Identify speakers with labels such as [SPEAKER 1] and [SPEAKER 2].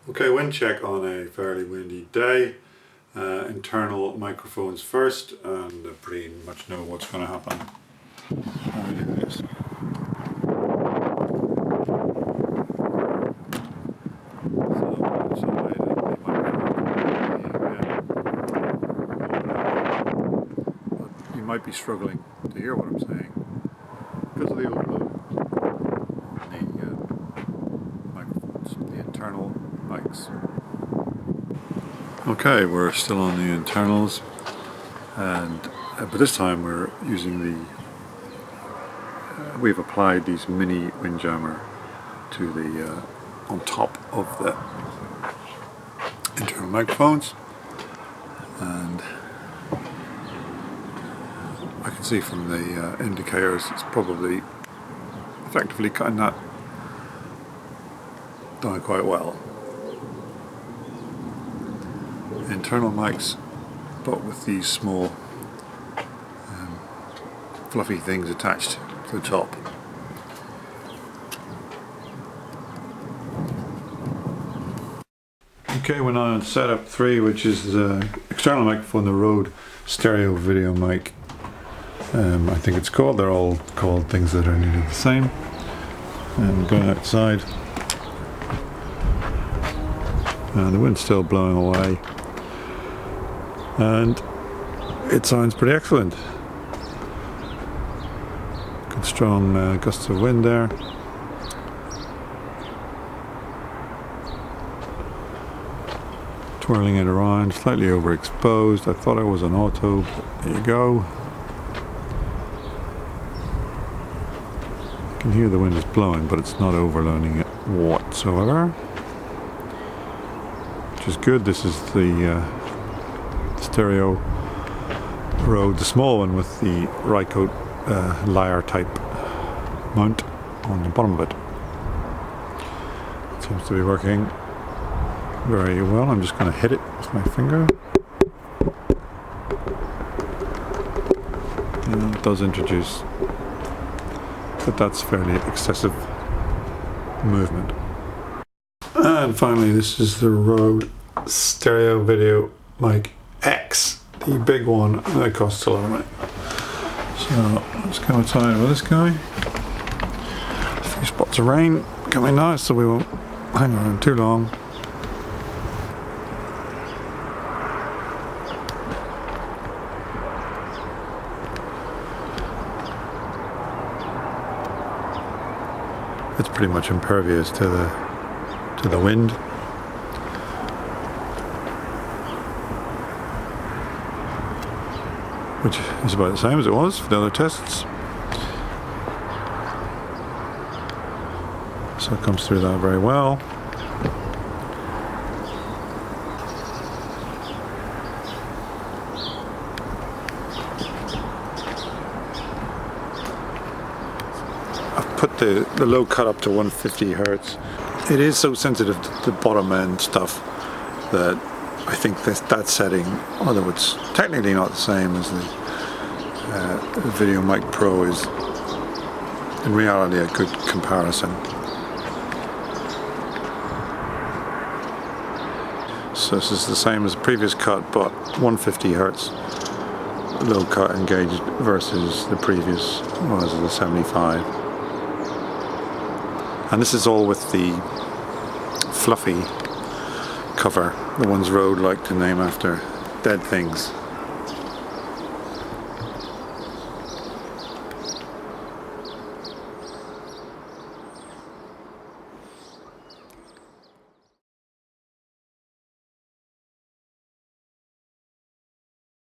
[SPEAKER 1] Okay, wind check on a fairly windy day. Internal microphones first, and I pretty much know what's going to happen. How do we do this? You might be struggling to hear what I'm saying because of the overload. The internal mics. Okay, we're still on the internals, and but this time we're using we've applied these mini windjammer to the on top of the internal microphones, and I can see from the indicators it's probably effectively cutting that down quite well. Internal mics, but with these small fluffy things attached to the top. Okay, we're now on setup 3, which is the external microphone, the Rode stereo video mic. I think it's called. They're all called things that are nearly the same. And going outside, the wind's still blowing away, and it sounds pretty excellent. Good strong gusts of wind there. Twirling it around, slightly overexposed. I thought I was on auto, but there you go. You can hear the wind is blowing, but it's not overloading it whatsoever, which is good. This is the stereo Rode, the small one with the Rycote lyre type mount on the bottom of it. It seems to be working very well. I'm just going to hit it with my finger. And it does introduce, but that's fairly excessive movement. And finally, this is the Rode stereo video mic X, the big one that costs a lot of money. So let's go outside with this guy. A few spots of rain coming now, so we won't hang around too long. It's pretty much impervious to the wind. Which is about the same as it was for the other tests. So it comes through that very well. I've put the low cut up to 150 Hertz. It is so sensitive to the bottom end stuff that I think that setting, although it's technically not the same as the Video Mic Pro, is in reality a good comparison. So this is the same as the previous cut, but 150 Hertz low cut engaged versus the previous was the 75. And this is all with the fluffy cover, the ones Rode like to name after dead things.